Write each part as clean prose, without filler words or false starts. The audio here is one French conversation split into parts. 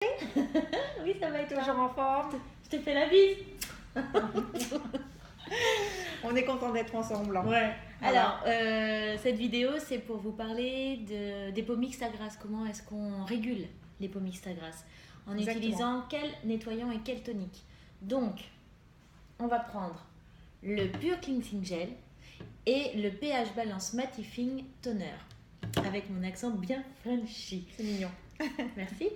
Oui, ça va être Toujours en forme. Je te fais la bise. On est content d'être ensemble. Ouais. Voilà. Alors, cette vidéo, c'est pour vous parler des peaux mixtes à grasse. Comment est-ce qu'on régule les peaux mixtes à grasse en Exactement. utilisant quel nettoyant et quel tonique. Donc, on va prendre le Pure Cleansing Gel et le pH Balance Mattifying Toner. Avec mon accent bien Frenchy. C'est mignon. Merci.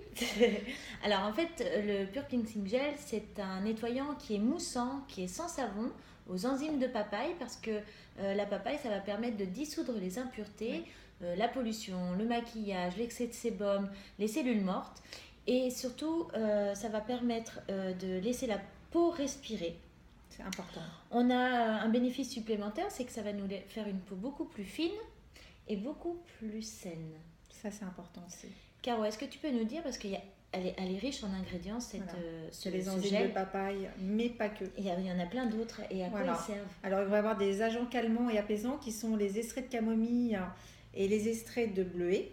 Alors en fait, le Pure Cleansing Gel, c'est un nettoyant qui est moussant, qui est sans savon, aux enzymes de papaye, parce que la papaye, ça va permettre de dissoudre les impuretés, la pollution, le maquillage, l'excès de sébum, les cellules mortes. Et surtout, ça va permettre de laisser la peau respirer. C'est important. On a un bénéfice supplémentaire, c'est que ça va nous faire une peau beaucoup plus fine et beaucoup plus saine. Ça, c'est important aussi. Caro, est-ce que tu peux nous dire, parce qu'elle est riche en ingrédients, ce les enzymes gel. de papaye, mais pas que. Il y en a plein d'autres, et à quoi ils servent? Alors, il va y avoir des agents calmants et apaisants qui sont les extraits de camomille et les extraits de bleuet.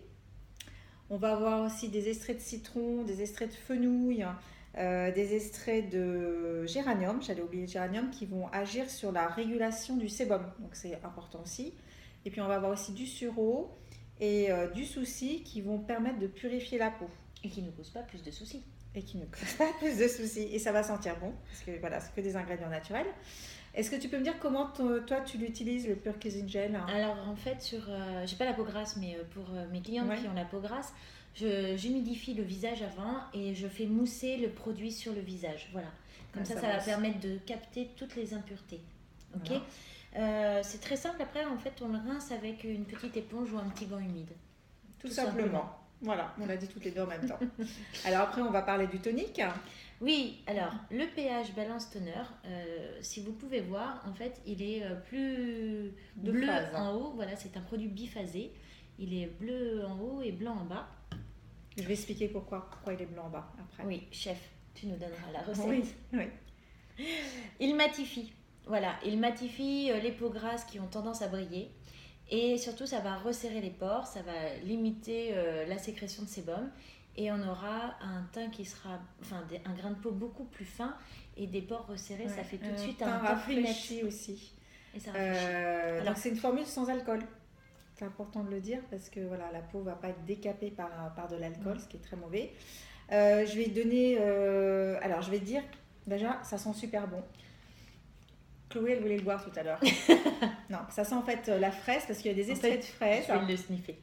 On va avoir aussi des extraits de citron, des extraits de fenouil, des extraits de géranium, j'allais oublier le géranium, qui vont agir sur la régulation du sébum. Donc, c'est important aussi. Et puis, on va avoir aussi du sureau et du souci qui vont permettre de purifier la peau. Et qui ne causent pas plus de soucis. Et qui ne causent pas plus de soucis. Et ça va sentir bon, parce que voilà, c'est que des ingrédients naturels. Est-ce que tu peux me dire comment toi tu l'utilises, le Pure Cleansing Gel? Alors en fait, j'ai pas la peau grasse, mais pour mes clientes qui ont la peau grasse, j'humidifie le visage avant et je fais mousser le produit sur le visage. Voilà. Comme ça va permettre de capter toutes les impuretés. Ok. Voilà. C'est très simple. Après, en fait, on le rince avec une petite éponge ou un petit gant humide. Tout simplement. Voilà, on l'a dit toutes les deux en même temps. Alors après, on va parler du tonique. Oui, alors le pH Balance Toner, si vous pouvez voir, en fait, il est plus bleu en haut. Voilà, c'est un produit biphasé. Il est bleu en haut et blanc en bas. Je vais expliquer pourquoi il est blanc en bas après. Oui, chef, tu nous donneras la recette. Oui. Il matifie. Voilà, il matifie les peaux grasses qui ont tendance à briller. Et surtout, ça va resserrer les pores, ça va limiter la sécrétion de sébum. Et on aura un teint qui sera, un grain de peau beaucoup plus fin et des pores resserrés. Ça fait tout de suite un teint rafraîchi aussi. Et ça rafraîchit. Donc c'est une formule sans alcool. C'est important de le dire parce que voilà, la peau ne va pas être décapée par de l'alcool, ce qui est très mauvais. Je vais donner... alors je vais dire, déjà, ça sent super bon. Chloé, elle voulait le boire tout à l'heure. Non, ça sent en fait la fraise parce qu'il y a des extraits de fraise je vais le sniffer.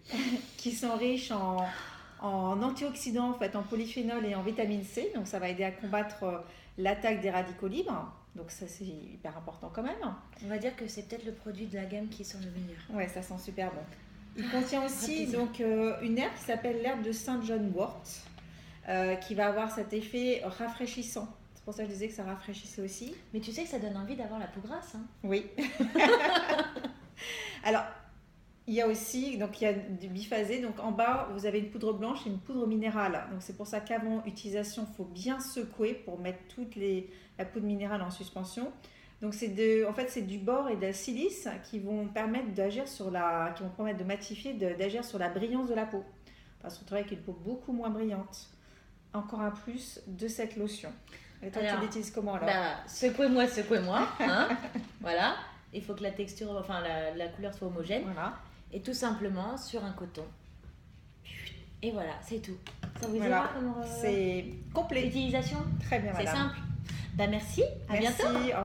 qui sont riches en antioxydants, en fait, en polyphénol et en vitamine C. Donc ça va aider à combattre l'attaque des radicaux libres. Donc ça, c'est hyper important quand même. On va dire que c'est peut-être le produit de la gamme qui sent le meilleur. Ouais, ça sent super bon. Il contient aussi donc, une herbe qui s'appelle l'herbe de Saint John wort qui va avoir cet effet rafraîchissant. C'est pour ça que je disais que ça rafraîchissait aussi. Mais tu sais que ça donne envie d'avoir la peau grasse, hein? Oui. Alors, il y a aussi, donc il y a du biphasé. Donc en bas, vous avez une poudre blanche et une poudre minérale. Donc c'est pour ça qu'avant utilisation, il faut bien secouer pour mettre la poudre minérale en suspension. Donc c'est du bore et de la silice qui vont permettre de matifier, d'agir sur la brillance de la peau. Parce qu'on travaille avec une peau beaucoup moins brillante. Encore un plus de cette lotion. Et toi, tu l'utilises comment alors? Secouez-moi. Hein. Voilà. Il faut que la texture, la couleur soit homogène. Voilà. Et tout simplement sur un coton. Et voilà, c'est tout. Ça vous ira comme c'est complet. Utilisation? Très bien, madame. C'est simple. Merci. À bientôt.